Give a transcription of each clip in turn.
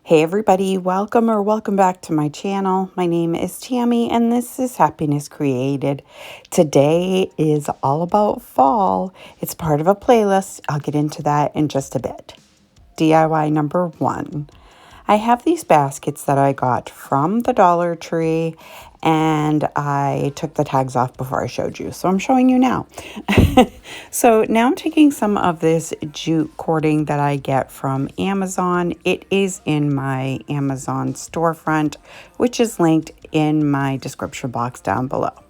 Hey everybody, welcome back to my channel. My name is Tammy and this is Happiness Created. Today is all about fall. It's part of a playlist. I'll get into that in just a bit. DIY number 1. I have these baskets that I got from the Dollar Tree and I took the tags off before I showed you. So I'm showing you now. So now I'm taking some of this jute cording that I get from Amazon. It is in my Amazon storefront, which is linked in my description box down below.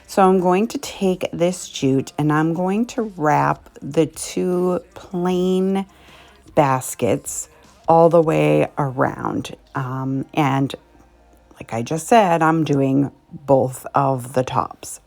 So I'm going to take this jute and I'm going to wrap the 2 plain baskets all the way around. And like I just said, I'm doing both of the tops.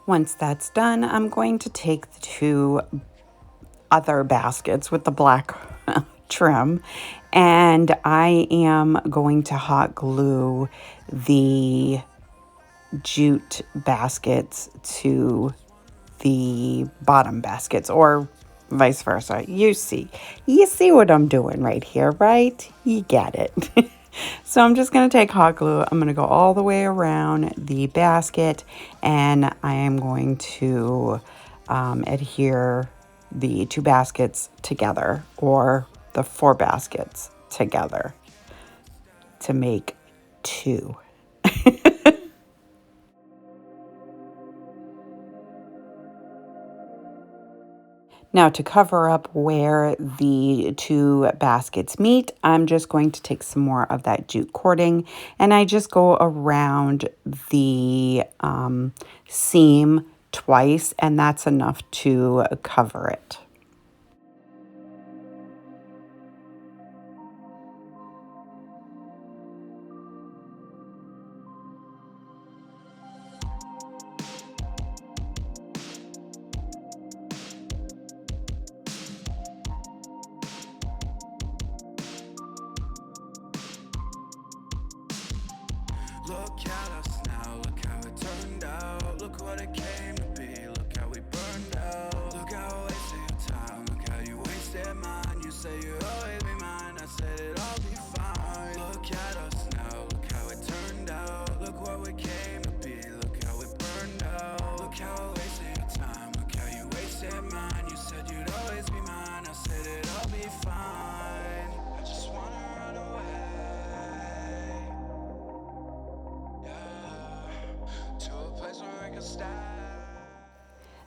Once that's done, I'm going to take the 2 other baskets with the black trim and I am going to hot glue the jute baskets to the bottom baskets, or vice versa. You see what I'm doing right here, right? You get it. So I'm just going to take hot glue. I'm going to go all the way around the basket and I am going to adhere the 2 baskets together, or the 4 baskets together, to make 2. Now, to cover up where the 2 baskets meet, I'm just going to take some more of that jute cording and I just go around the seam twice, and that's enough to cover it. Look at us now, look how it turned out. Look what it came to be, look how we burned out. Look how I wasted your time, look how you wasted mine. You say you'd always be mine, I said it'd all be fine. Look at us now, look how it turned out. Look what we came to be, look how we burned out. Look how I wasted your time, look how you wasted mine. You said you'd always be mine, I said it'd all be fine. I just wanna run away.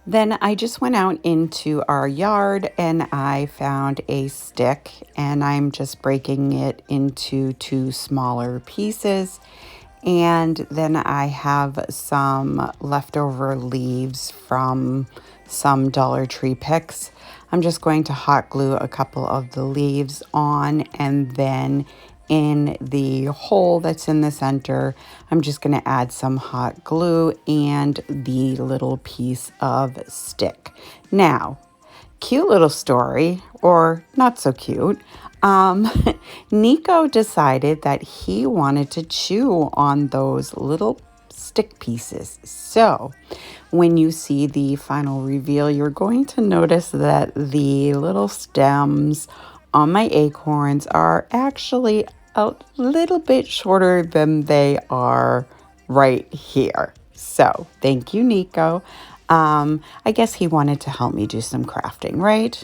Then I just went out into our yard and I found a stick and I'm just breaking it into 2 smaller pieces. And then I have some leftover leaves from some Dollar Tree picks. I'm just going to hot glue a couple of the leaves on, and then in the hole that's in the center, I'm just going to add some hot glue and the little piece of stick. Now, cute little story, or not so cute. Um, Nico decided that he wanted to chew on those little stick pieces. So when you see the final reveal, you're going to notice that the little stems on my acorns are actually a little bit shorter than they are right here. So thank you, Nico. I guess he wanted to help me do some crafting, right?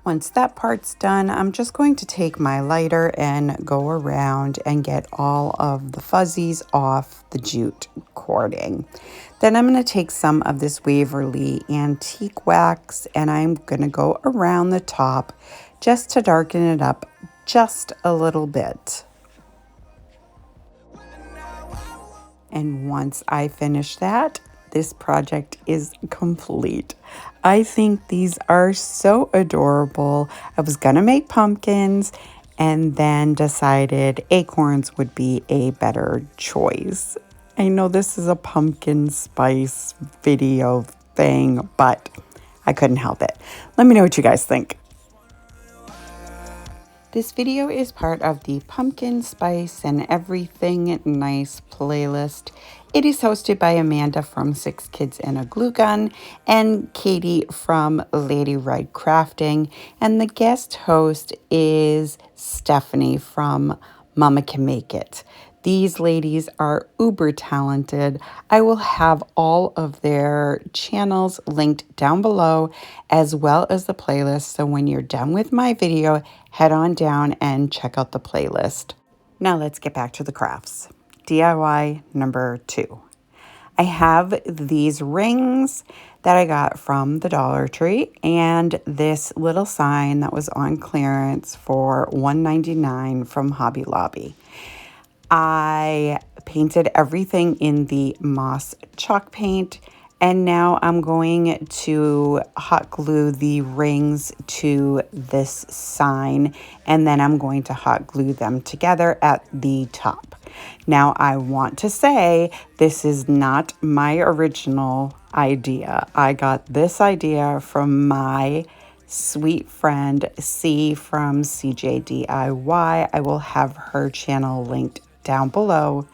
Once that part's done, I'm just going to take my lighter and go around and get all of the fuzzies off the jute cording. Then I'm going to take some of this Waverly antique wax and I'm going to go around the top just to darken it up just a little bit. And once I finish that, this project is complete. I think these are so adorable. I was gonna make pumpkins and then decided acorns would be a better choice. I know this is a pumpkin spice video thing, but I couldn't help it. Let me know what you guys think. This video is part of the Pumpkin Spice and Everything Nice playlist. It is hosted by Amanda from 6 Kids and a Glue Gun and Katie from Lady Red Crafting. And the guest host is Stephanie from Mama Can Make It. These ladies are uber talented. I will have all of their channels linked down below as well as the playlist. So when you're done with my video, head on down and check out the playlist. Now let's get back to the crafts. DIY number 2. I have these rings that I got from the Dollar Tree and this little sign that was on clearance for $1.99 from Hobby Lobby. I painted everything in the moss chalk paint and now I'm going to hot glue the rings to this sign and then I'm going to hot glue them together at the top. Now I want to say this is not my original idea. I got this idea from my sweet friend C from CeeJ DIY. I will have her channel linked down below.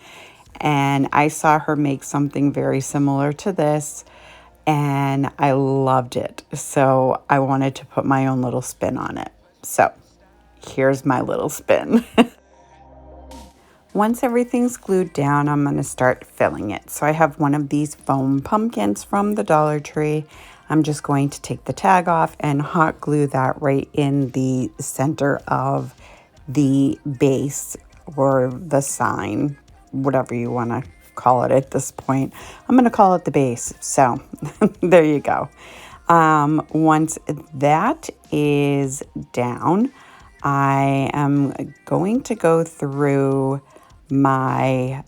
And I saw her make something very similar to this and I loved it. So I wanted to put my own little spin on it. So here's my little spin. Once everything's glued down, I'm going to start filling it. So I have one of these foam pumpkins from the Dollar Tree. I'm just going to take the tag off and hot glue that right in the center of the base or the sign, whatever you want to call it at this point. I'm going to call it the base. So there you go. Once that is down, I am going to go through my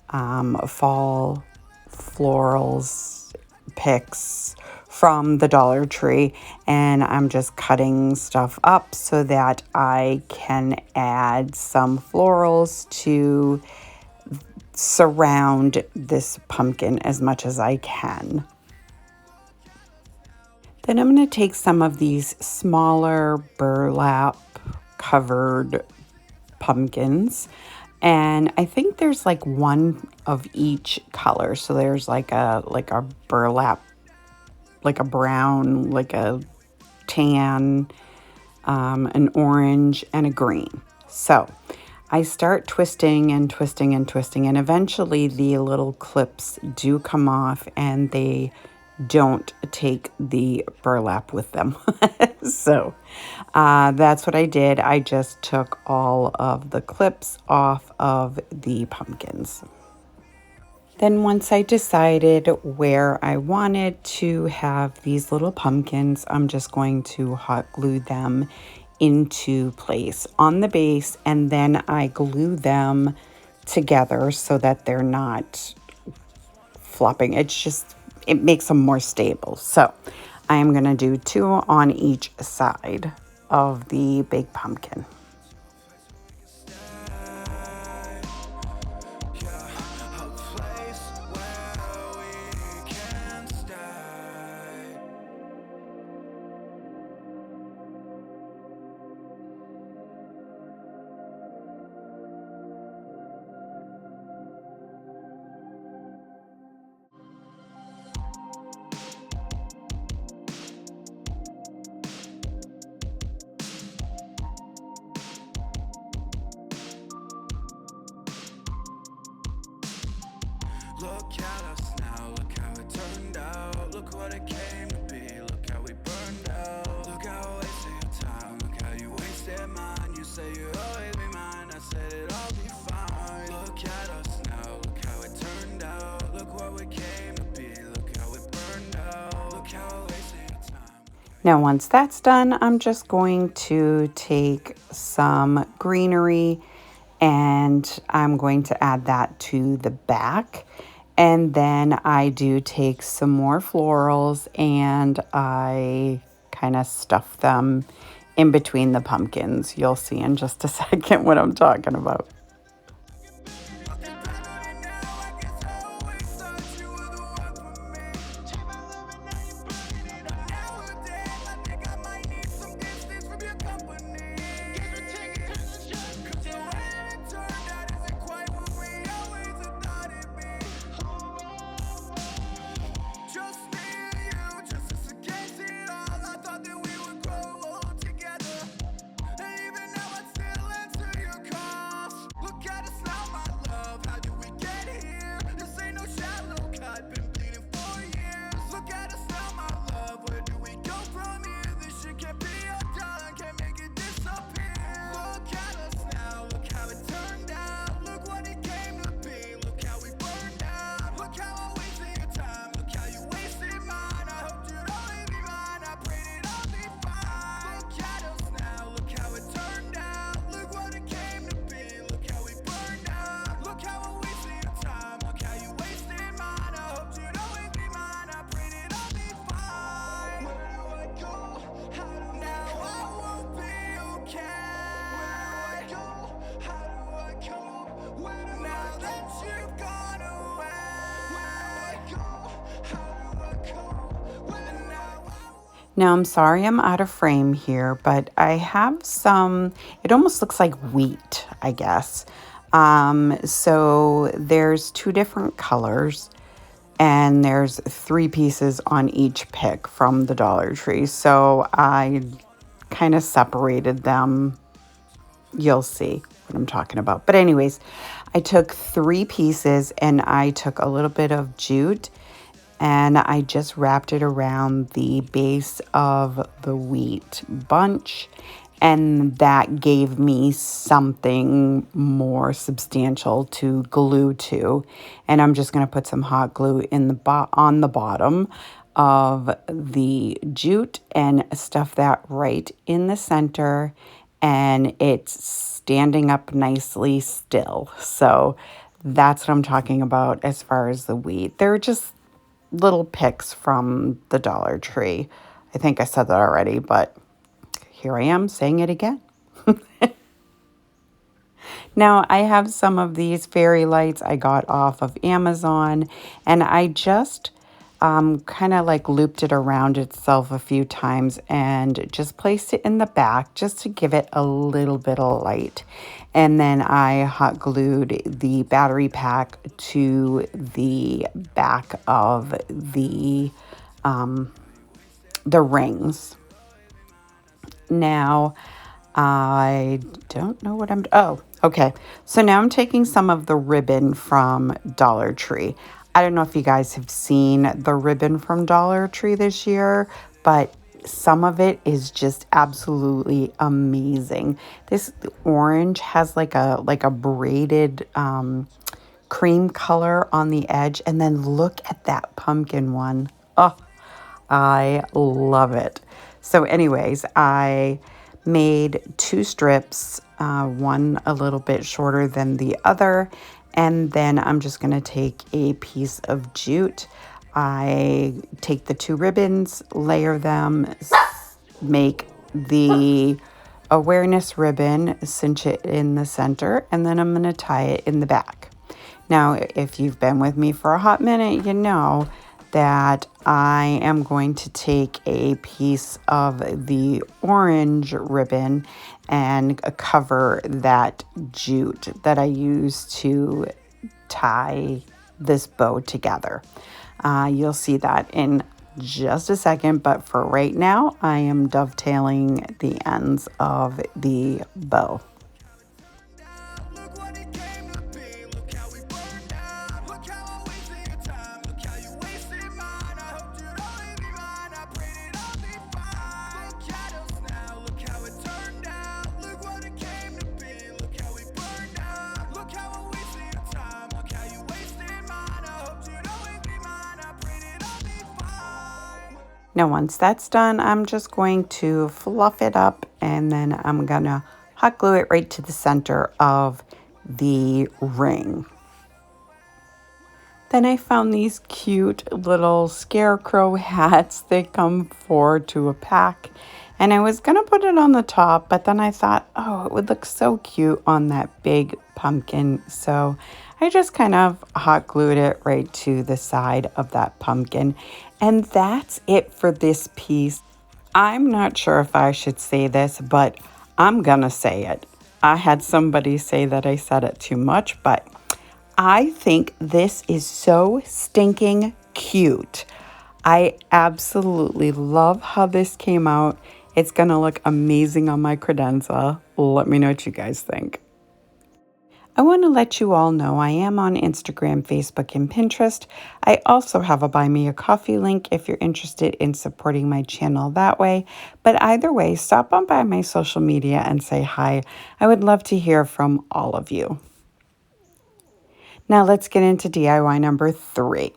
fall florals picks from the Dollar Tree and I'm just cutting stuff up so that I can add some florals to surround this pumpkin as much as I can. Then I'm going to take some of these smaller burlap covered pumpkins and I think there's like one of each color. So there's like a burlap, like a brown, like a tan, an orange, and a green. So I start twisting and twisting and twisting, and eventually the little clips do come off and they don't take the burlap with them. So that's what I did. I just took all of the clips off of the pumpkins. Then once I decided where I wanted to have these little pumpkins, I'm just going to hot glue them into place on the base, and then I glue them together so that they're not flopping. It makes them more stable. So I am going to do 2 on each side of the big pumpkin. Look at us now, look how it turned out. Look what it came to be, look how we burned out. Look how I wasted your time, look how you wasted mine. You say you'll always be mine, I said it'll be fine. Look at us now, look how it turned out. Look what we came to be, look how it burned out. Look how I wasted your time. Now, once that's done, I'm just going to take some greenery and I'm going to add that to the back. And then I do take some more florals and I kind of stuff them in between the pumpkins. You'll see in just a second what I'm talking about. Now, I'm sorry I'm out of frame here, but I have some, it almost looks like wheat, I guess. So there's 2 different colors and there's 3 pieces on each pick from the Dollar Tree. So I kind of separated them. You'll see what I'm talking about. But anyways, I took 3 pieces and I took a little bit of jute and I just wrapped it around the base of the wheat bunch, and that gave me something more substantial to glue to. And I'm just going to put some hot glue in the on the bottom of the jute and stuff that right in the center, and it's standing up nicely still. So that's what I'm talking about as far as the wheat. They're just little picks from the Dollar Tree. I think I said that already, but here I am saying it again. Now, I have some of these fairy lights I got off of Amazon, and I just kind of like looped it around itself a few times and just placed it in the back just to give it a little bit of light. And then I hot glued the battery pack to the back of the rings. Now, I don't know what oh, okay. So now I'm taking some of the ribbon from Dollar Tree. I don't know if you guys have seen the ribbon from Dollar Tree this year, but some of it is just absolutely amazing. This orange has like a braided cream color on the edge, and then look at that pumpkin one. Oh, I love it. So anyways, I made 2 strips, one a little bit shorter than the other, and then I'm just going to take a piece of jute. I take the 2 ribbons, layer them, make the awareness ribbon, cinch it in the center, and then I'm going to tie it in the back. Now, if you've been with me for a hot minute, you know that I am going to take a piece of the orange ribbon and cover that jute that I use to tie this bow together. You'll see that in just a second, but for right now, I am dovetailing the ends of the bow. Look what it came to be, look how we burned out. Look how I wasted Now once that's done, I'm just going to fluff it up and then I'm gonna hot glue it right to the center of the ring. Then I found these cute little scarecrow hats. They come 4 to a pack. And I was going to put it on the top, but then I thought, oh, it would look so cute on that big pumpkin. So I just kind of hot glued it right to the side of that pumpkin. And that's it for this piece. I'm not sure if I should say this, but I'm going to say it. I had somebody say that I said it too much, but I think this is so stinking cute. I absolutely love how this came out. It's going to look amazing on my credenza. Let me know what you guys think. I want to let you all know I am on Instagram, Facebook, and Pinterest. I also have a Buy Me a Coffee link if you're interested in supporting my channel that way. But either way, stop on by my social media and say hi. I would love to hear from all of you. Now let's get into DIY number 3.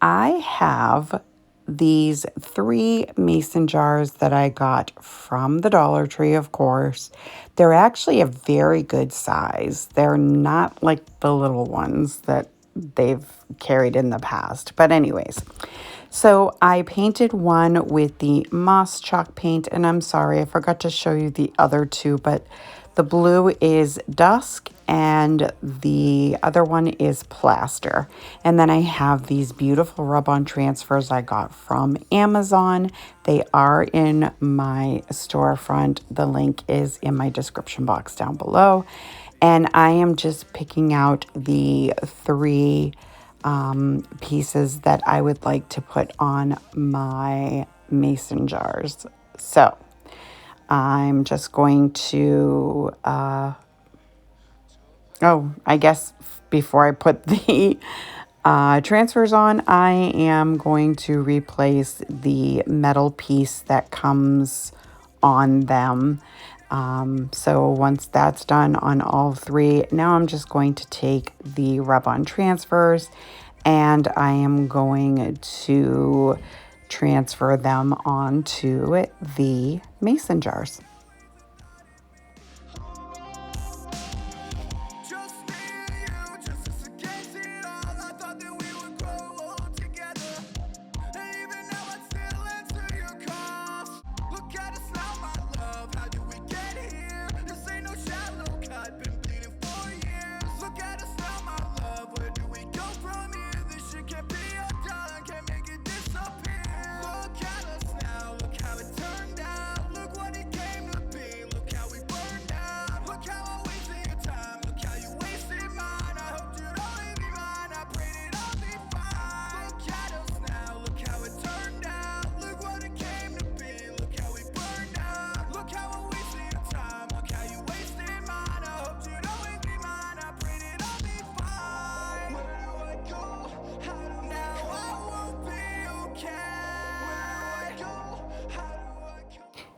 I have these 3 mason jars that I got from the Dollar Tree, of course. They're actually a very good size. They're not like the little ones that they've carried in the past. But anyways, so I painted one with the moss chalk paint, and I'm sorry, I forgot to show you the other 2, but the blue is dusk and the other one is plaster. And then I have these beautiful rub-on transfers I got from Amazon. They are in my storefront. The link is in my description box down below. And I am just picking out the 3 pieces that I would like to put on my mason jars. So I'm just going to, I guess before I put the transfers on, I am going to replace the metal piece that comes on them. So once that's done on all 3, now I'm just going to take the rub-on transfers and I am going to transfer them onto the mason jars.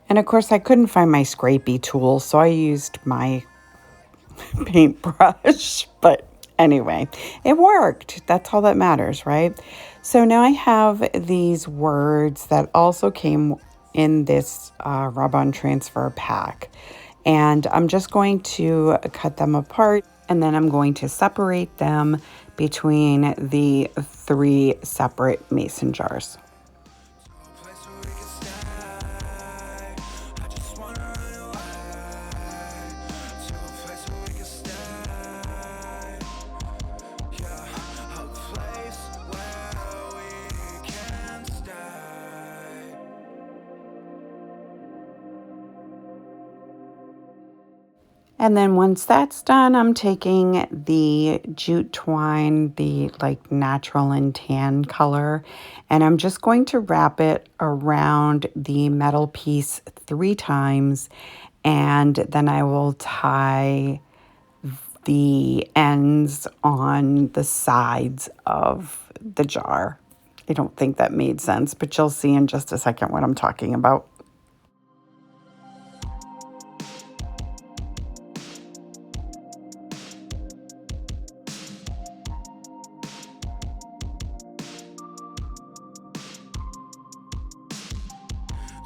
And of course, I couldn't find my scrapey tool, so I used my paintbrush. But anyway, it worked. That's all that matters, right? So now I have these words that also came in this rub-on transfer pack. And I'm just going to cut them apart, and then I'm going to separate them between the 3 separate mason jars. And then once that's done, I'm taking the jute twine, the like natural and tan color, and I'm just going to wrap it around the metal piece 3 times, and then I will tie the ends on the sides of the jar. I don't think that made sense, but you'll see in just a second what I'm talking about.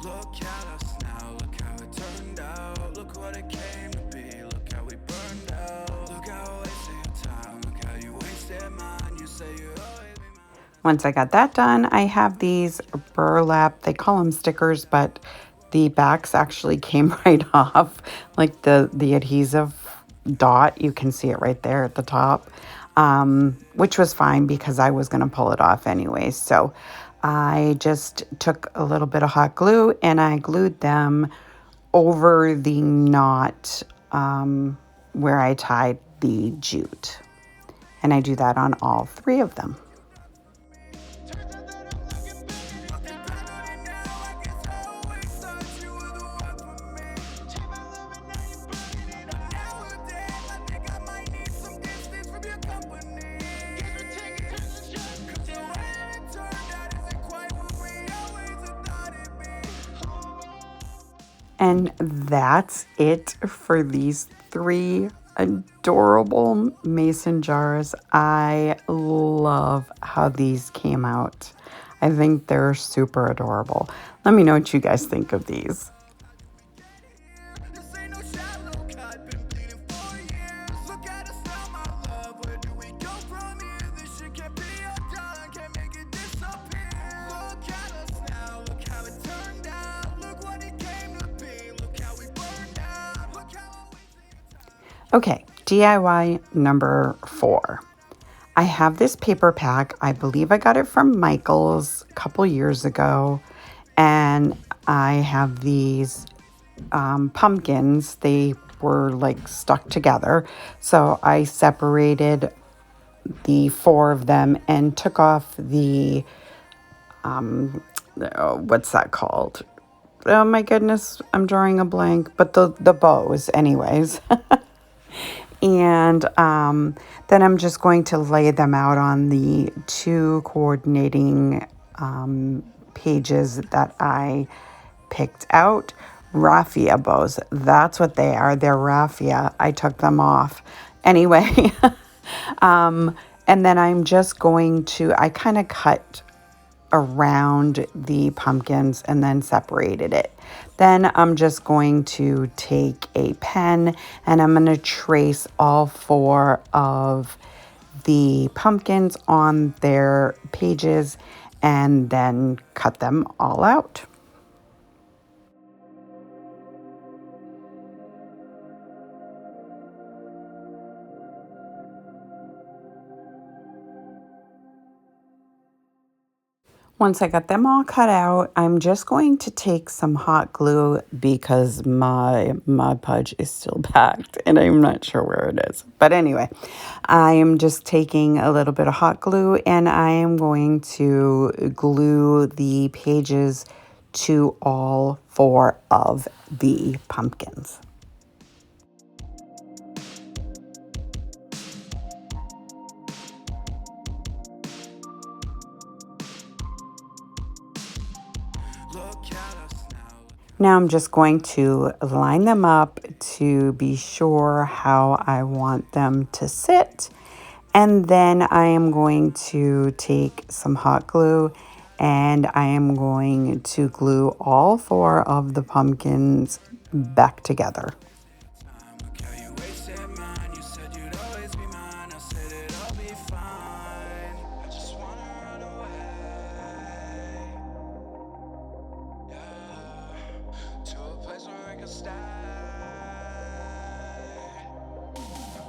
Look at us now, look how it turned out. Look what it came to be, look how we burned out. Look how I wasted your time, look how you wasted mine. You say you always be mine. Once I got that done, I have these burlap, they call them stickers, but the backs actually came right off, like the adhesive dot. You can see it right there at the top, which was fine because I was going to pull it off anyways. So I just took a little bit of hot glue and I glued them over the knot where I tied the jute. And I do that on all three of them. And that's it for these three adorable mason jars. I love how these came out. I think they're super adorable. Let me know what you guys think of these. This ain't no shallow cut, been bleeding for years. Look at us now, my love, where do we go from here? This shit can't be undone, can't make it disappear. Look at us now, look how it turned out. Look what it came to be, look how we burned out. Look how I wasted. Okay, DIY number 4. I have this paper pack. I believe I got it from Michael's a couple years ago. And I have these pumpkins. They were like stuck together. So I separated the 4 of them and took off the, what's that called? Oh my goodness, I'm drawing a blank. But the bows anyways. And then I'm just going to lay them out on the 2 coordinating pages that I picked out. Raffia bows. That's what they are. They're raffia. I took them off. Anyway, and then I'm just going to, I kind of cut around the pumpkins and then separated it. Then I'm just going to take a pen and I'm going to trace all 4 of the pumpkins on their pages and then cut them all out. Once I got them all cut out, I'm just going to take some hot glue because my Mod Podge is still packed and I'm not sure where it is. But anyway, I am just taking a little bit of hot glue and I am going to glue the pages to all 4 of the pumpkins. Now I'm just going to line them up to be sure how I want them to sit. And then I am going to take some hot glue and I am going to glue all 4 of the pumpkins back together. Look how you wasted mine. You said you'd always be mine. I said it'll be fine. I just wanna run away. Yeah, to a place where I can stay.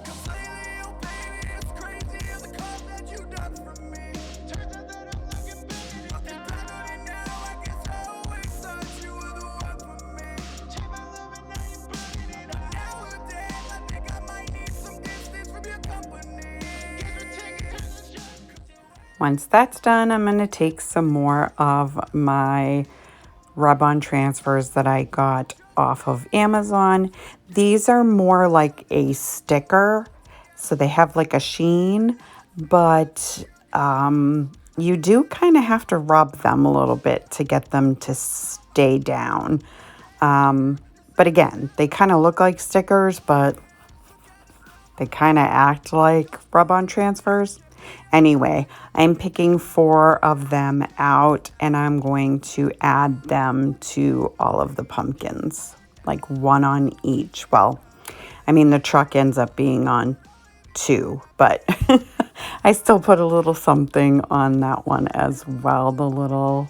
'Cause lately, oh baby, it's crazy the call that you done for me. Turns out that I'm looking back on it now. I guess I always thought you were the one for me. Take my love and now you're burning it up. Nowadays, I think I might need some distance from your company. Guess we're taking turns. Once that's done, I'm going to take some more of my rub-on transfers that I got off of Amazon. These are more like a sticker, so they have like a sheen, but you do kind of have to rub them a little bit to get them to stay down. But again, they kind of look like stickers, but they kind of act like rub-on transfers. Anyway, I'm picking 4 of them out and I'm going to add them to all of the pumpkins, like 1 on each. Well, I mean, the truck ends up being on 2, but I still put a little something on that one as well, the little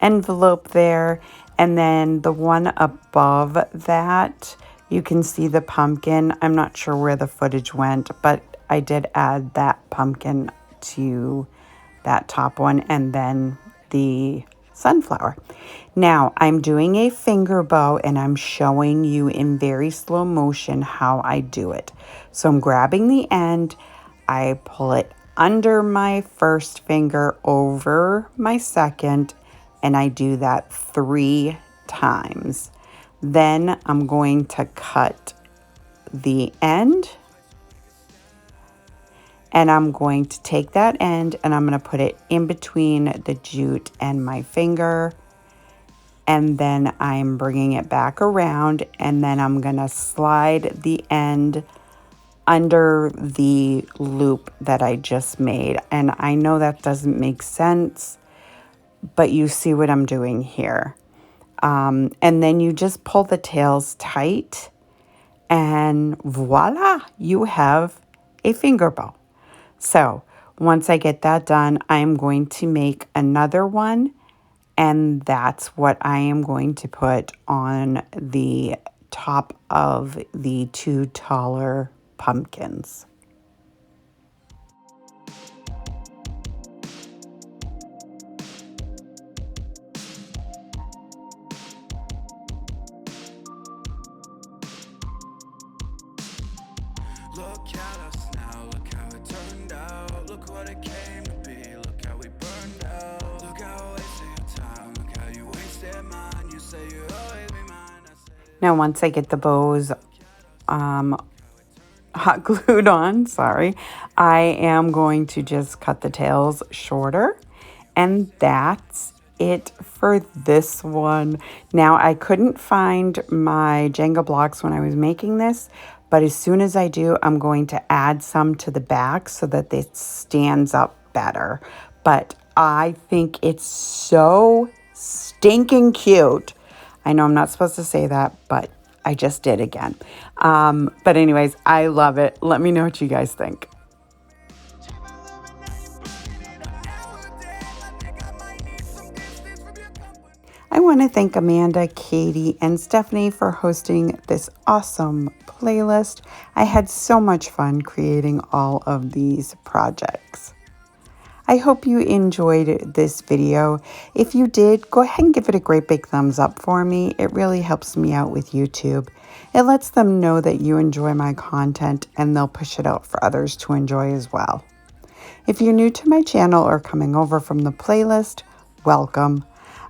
envelope there. And then the one above that, you can see the pumpkin. I'm not sure where the footage went, but I did add that pumpkin to that top one, and then the sunflower. Now I'm doing a finger bow and I'm showing you in very slow motion how I do it. So I'm grabbing the end, I pull it under my first finger over my second, and I do that 3 times. Then I'm going to cut the end, and I'm going to take that end and I'm going to put it in between the jute and my finger. And then I'm bringing it back around, and then I'm going to slide the end under the loop that I just made. And I know that doesn't make sense, but you see what I'm doing here. And then you just pull the tails tight, and voila, you have a finger bow. So once I get that done, I'm going to make another one, and that's what I am going to put on the top of the 2 taller pumpkins. Look at us now, look how it turned out. Look what it came to be, look how we burned out. Look how I wasted your time, look how you wasted mine. You say you always be mine, I say Now once I get the bows hot glued on, sorry, I am going to just cut the tails shorter, and that's it for this one. Now I couldn't find my Jenga blocks when I was making this, but as soon as I do, I'm going to add some to the back so that it stands up better. But I think it's so stinking cute. I know I'm not supposed to say that, but I just did again. But anyways, I love it. Let me know what you guys think. I want to thank Amanda, Katie, and Stephanie for hosting this awesome playlist. I had so much fun creating all of these projects. I hope you enjoyed this video. If you did, go ahead and give it a great big thumbs up for me. It really helps me out with YouTube. It lets them know that you enjoy my content, and they'll push it out for others to enjoy as well. If you're new to my channel or coming over from the playlist, welcome.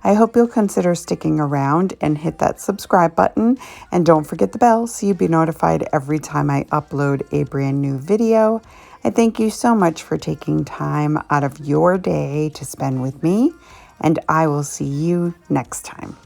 I hope you'll consider sticking around and hit that subscribe button, and don't forget the bell so you'll be notified every time I upload a brand new video. I thank you so much for taking time out of your day to spend with me, and I will see you next time.